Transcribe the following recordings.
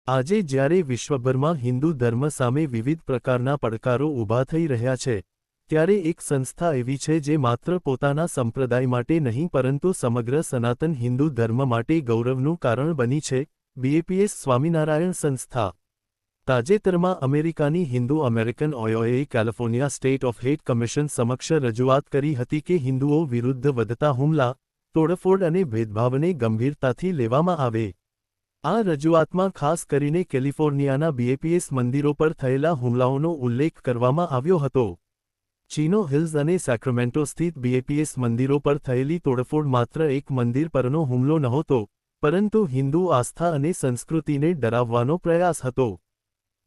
આજે જ્યારે વિશ્વભરમાં હિન્દુ ધર્મ સામે વિવિધ પ્રકારના પડકારો ઊભા થઈ રહ્યા છે, ત્યારે એક સંસ્થા એવી છે જે માત્ર પોતાના સંપ્રદાય માટે નહીં પરંતુ સમગ્ર સનાતન હિન્દુ ધર્મ માટે ગૌરવનું કારણ બની છે, બીએપીએસ સ્વામિનારાયણ સંસ્થા. તાજેતરમાં અમેરિકાની હિન્દુ અમેરિકન ઓયોએ California state of hate commission સમક્ષ રજૂઆત કરી હતી કે હિન્દુઓ વિરુદ્ધ વધતા હુમલા, તોડફોડ અને ભેદભાવને ગંભીરતાથી લેવામાં આવે. આ રજૂઆતમાં ખાસ કરીને કેલિફોર્નિયાના બીએપીએસ મંદિરો પર થયેલા હુમલાઓનો ઉલ્લેખ કરવામાં આવ્યો હતો. ચિનો હિલ્સ અને સેક્રામેન્ટો સ્થિત બીએપીએસ મંદિરો પર થયેલી તોડફોડ માત્ર એક મંદિર પરનો હુમલો નહોતો, પરંતુ હિન્દુ આસ્થા અને સંસ્કૃતિને ડરાવવાનો પ્રયાસ હતો.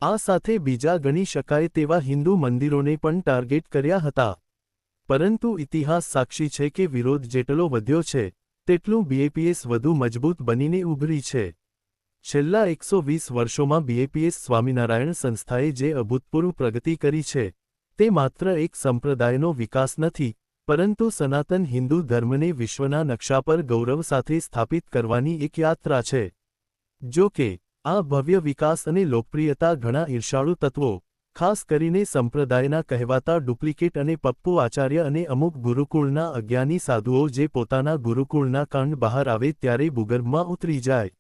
આ સાથે બીજા ગણી શકાય તેવા હિન્દુ મંદિરોને પણ ટાર્ગેટ કર્યા હતા. પરંતુ ઇતિહાસ સાક્ષી છે કે વિરોધ જેટલો વધ્યો છે, તેટલું બીએપીએસ વધુ મજબૂત બનીને ઉભરી છે. છેલ્લા 120 વર્ષોમાં બીએપીએસ સ્વામિનારાયણ સંસ્થાએ જે અભૂતપૂર્વ પ્રગતિ કરી છે, તે માત્ર એક સંપ્રદાયનો વિકાસ નથી, પરંતુ સનાતન હિન્દુ ધર્મને વિશ્વના નકશા પર ગૌરવ સાથે સ્થાપિત કરવાની એક યાત્રા છે. જો કે, આ ભવ્ય વિકાસ અને લોકપ્રિયતા ઘણા ઈર્ષાળુ તત્વો, ખાસ કરીને સંપ્રદાયના કહેવાતા ડુપ્લિકેટ અને પપ્પુ આચાર્ય અને અમુક ગુરુકુળના અજ્ઞાની સાધુઓ જે પોતાના ગુરુકુળના કાંડ બહાર આવે ત્યારે ભૂગર્ભમાં ઉતરી જાય.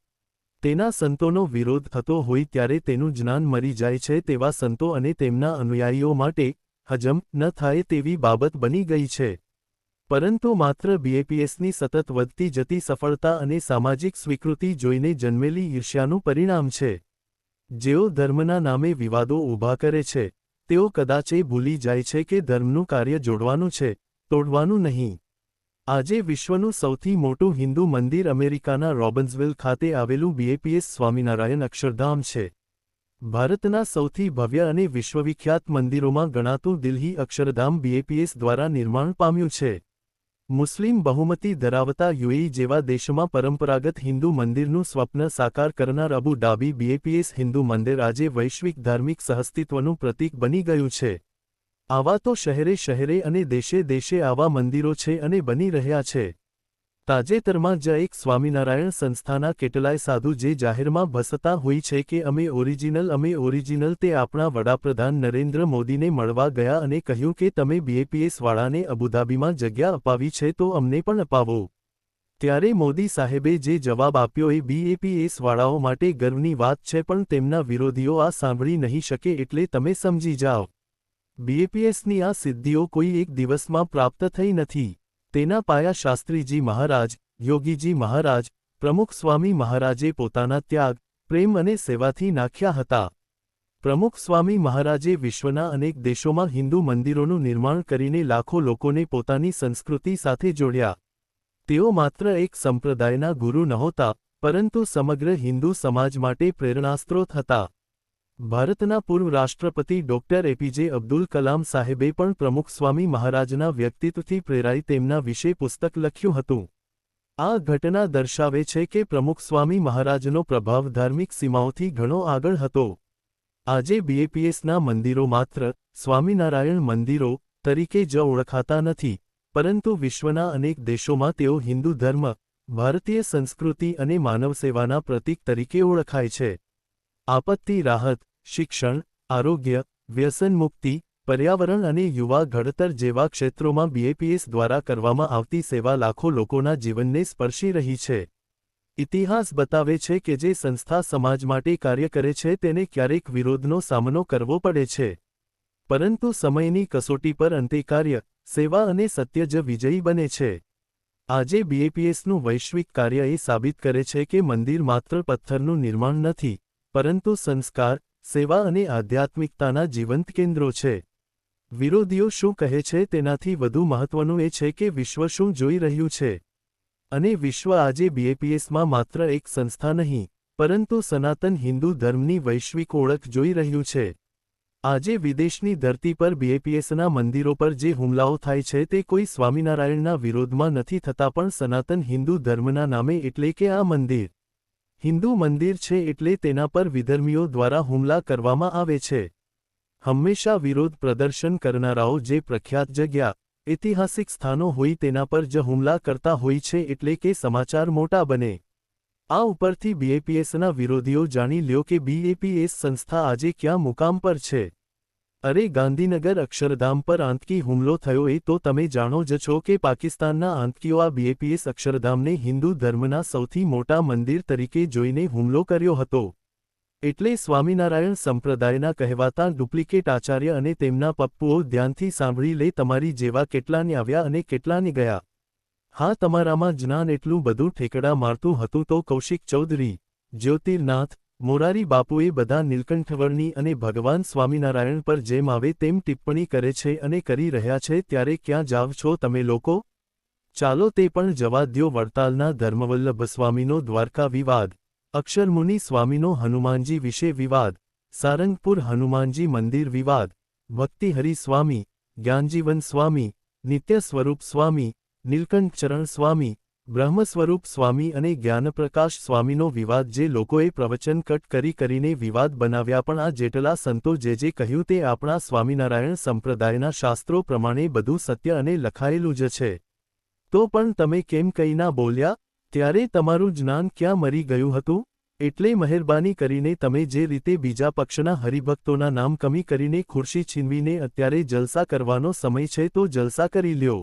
તેના સંતોનો વિરોધ થતો હોય ત્યારે તેનું જ્ઞાન મરી જાય છે તેવા સંતો અને તેમના અનુયાયીઓ માટે હજમ ન થાય તેવી બાબત બની ગઈ છે. પરંતુ માત્ર બીએપીએસની સતત વધતી જતી સફળતા અને સામાજિક સ્વીકૃતિ જોઈને જન્મેલી ઈર્ષ્યાનું પરિણામ છે. જેઓ ધર્મના નામે વિવાદો ઊભા કરે છે, તેઓ કદાચ એ ભૂલી જાય છે કે ધર્મનું કાર્ય જોડવાનું છે, તોડવાનું નહીં. આજે વિશ્વનું સૌથી મોટું હિન્દુ મંદિર અમેરિકાના રોબન્સવિલ ખાતે આવેલું બીએપીએસ સ્વામિનારાયણ અક્ષરધામ છે. ભારતના સૌથી ભવ્ય અને વિશ્વવિખ્યાત મંદિરોમાં ગણાતું દિલ્હી અક્ષરધામ બીએપીએસ દ્વારા નિર્માણ પામ્યું છે. મુસ્લિમ બહુમતી ધરાવતા યુએઈ જેવા દેશમાં પરંપરાગત હિન્દુ મંદિરનું સ્વપ્ન સાકાર કરનાર અબુ ધાબી બીએપીએસ હિન્દુ મંદિર આજે વૈશ્વિક ધાર્મિક સહઅસ્તિત્વનું પ્રતીક બની ગયું છે. આવા તો શહેરે શહેરે અને દેશે દેશે આવા મંદિરો છે અને બની રહ્યા છે. તાજેતરમાં જ એક સ્વામિનારાયણ સંસ્થાના કેટલાય સાધુ જે જાહેરમાં ભસતા હોય છે કે અમે ઓરિજિનલ તે આપણા વડાપ્રધાન નરેન્દ્ર મોદીને મળવા ગયા અને કહ્યું કે તમે બીએપીએસ વાળાને અબુધાબીમાં જગ્યા અપાવી છે તો અમને પણ અપાવો. ત્યારે મોદી સાહેબે જે જવાબ આપ્યો એ બીએપીએસ વાળાઓ માટે ગર્વની વાત છે, પણ તેમના વિરોધીઓ આ સાંભળી નહીં શકે એટલે તમે સમજી જાઓ. બીએપીએસની આ સિદ્ધિઓ કોઈ એક દિવસમાં પ્રાપ્ત થઈ નથી. તેના પાયા શાસ્ત્રીજી મહારાજ, યોગીજી મહારાજ, પ્રમુખ સ્વામી મહારાજે પોતાના ત્યાગ, પ્રેમ અને સેવાથી નાખ્યા હતા. પ્રમુખ સ્વામી મહારાજે વિશ્વના અનેક દેશોમાં હિન્દુ મંદિરોનું નિર્માણ કરીને લાખો લોકોને પોતાની સંસ્કૃતિ સાથે જોડ્યા. તેઓ માત્ર એક સંપ્રદાયના ગુરુ નહોતા, પરંતુ સમગ્ર હિન્દુ સમાજ માટે પ્રેરણાસ્ત્રોત હતા. ભારતના પૂર્વ રાષ્ટ્રપતિ ડોક્ટર એપીજે અબ્દુલ કલામ સાહેબે પણ પ્રમુખ સ્વામી મહારાજના વ્યક્તિત્વથી પ્રેરાઈ તેમના વિશે પુસ્તક લખ્યું હતું. આ ઘટના દર્શાવે છે કે પ્રમુખ સ્વામી મહારાજનો પ્રભાવ ધાર્મિક સીમાઓથી ઘણો આગળ હતો. આજે બીએપીએસના મંદિરો માત્ર સ્વામિનારાયણ મંદિરો તરીકે જ ઓળખાતા નથી, પરંતુ વિશ્વના અનેક દેશોમાં તેઓ હિન્દુ ધર્મ, ભારતીય સંસ્કૃતિ અને માનવસેવાના પ્રતીક તરીકે ઓળખાય છે. આપત્તિ રાહત, શિક્ષણ, આરોગ્ય, વ્યસન મુક્તિ, પર્યાવરણ અને યુવા ઘડતર જેવા ક્ષેત્રોમાં બીએપીએસ દ્વારા કરવામાં આવતી સેવા લાખો લોકોના જીવનને સ્પર્શી રહી છે. ઇતિહાસ બતાવે છે કે જે સંસ્થા સમાજ માટે કાર્ય કરે છે તેને ક્યારેક વિરોધનો સામનો કરવો પડે છે. પરંતુ સમયની કસોટી પર અંતે કાર્ય, સેવા અને સત્ય જ વિજયી બને છે. આજે બીએપીએસનું વૈશ્વિક કાર્ય એ સાબિત કરે છે કે મંદિર માત્ર પથ્થરનું નિર્માણ નથી, પરંતુ સંસ્કાર, સેવા અને આધ્યાત્મિકતાના જીવંત કેન્દ્રો છે. વિરોધીઓ શું કહે છે તેનાથી વધુ મહત્વનું એ છે કે વિશ્વ શું જોઈ રહ્યું છે. અને વિશ્વ આજે બીએપીએસમાં માત્ર એક સંસ્થા નહીં, પરંતુ સનાતન હિન્દુ ધર્મની વૈશ્વિક ઓળખ જોઈ રહ્યું છે. આજે વિદેશની ધરતી પર બીએપીએસના મંદિરો પર જે હુમલાઓ થાય છે તે કોઈ સ્વામિનારાયણના વિરોધમાં નથી થતા પણ સનાતન હિન્દુ ધર્મના નામે, એટલે કે આ મંદિર હિન્દુ મંદિર છે એટલે તેના પર વિધર્મીઓ દ્વારા હુમલા કરવામાં આવે છે. હંમેશા વિરોધ પ્રદર્શન કરનારાઓ જે પ્રખ્યાત જગ્યા, ઐતિહાસિક સ્થાનો હોય તેના પર જ હુમલા કરતા હોય છે એટલે કે સમાચાર મોટા બને. આ ઉપરથી બીએપીએસના વિરોધીઓ જાણી લ્યો કે બીએપીએસ સંસ્થા આજે ક્યાં મુકામ પર છે। અરે ગાંધીનગર અક્ષરધામ પર આતંકી હુમલો થયો એ તો તમે જાણો જ છો કે પાકિસ્તાનના આતંકીઓ આ બીએપીએસ અક્ષરધામને હિન્દુ ધર્મના સૌથી મોટા મંદિર તરીકે જોઈને હુમલો કર્યો હતો। એટલે સ્વામિનારાયણ સંપ્રદાયના કહેવાતા ડુપ્લિકેટ આચાર્ય અને તેમના પપ્પુઓ ધ્યાનથી સાંભળી લે, તમારી જેવા કેટલાને આવ્યા અને કેટલાને ગયા। હા, તમારામાં જ્ઞાન એટલું બધું ઠેકડા મારતું હતું તો કૌશિક ચૌધરી, જ્યોતિર્નાથ, મોરારી બાપુએ બધા નીલકંઠવર્ણી અને ભગવાન સ્વામિનારાયણ પર જેમ આવે તેમ ટિપ્પણી કરે છે અને કરી રહ્યા છે, ત્યારે ક્યાં જાવ છો તમે લોકો? ચાલો તે પણ જવા દ્યો। વડતાલના ધર્મવલ્લભ સ્વામીનો દ્વારકા વિવાદ, અક્ષરમુનિ સ્વામીનો હનુમાનજી વિશે વિવાદ, સારંગપુર હનુમાનજી મંદિર વિવાદ, ભક્તિહરિ સ્વામી, જ્ઞાનજીવન સ્વામી, નિત્ય સ્વરૂપ સ્વામી, નીલકંઠચરણ સ્વામી, બ્રહ્મસ્વરૂપ સ્વામી અને જ્ઞાનપ્રકાશ સ્વામીનો વિવાદ, જે લોકોએ પ્રવચન કટ કરીને વિવાદ બનાવ્યા, પણ આ જેટલા સંતો જે કહ્યું તે આપણા સ્વામિનારાયણ સંપ્રદાયના શાસ્ત્રો પ્રમાણે બધું સત્ય અને લખાયેલું જ છે। તો પણ તમે કેમ કંઈ ના બોલ્યા? ત્યારે તમારું જ્ઞાન ક્યાં મરી ગયું હતું? એટલે મહેરબાની કરીને તમે જે રીતે બીજા પક્ષના હરિભક્તોના નામ કમી કરીને ખુરશી છીનવીને અત્યારે જલસા કરવાનો સમય છે તો જલસા કરી લ્યો।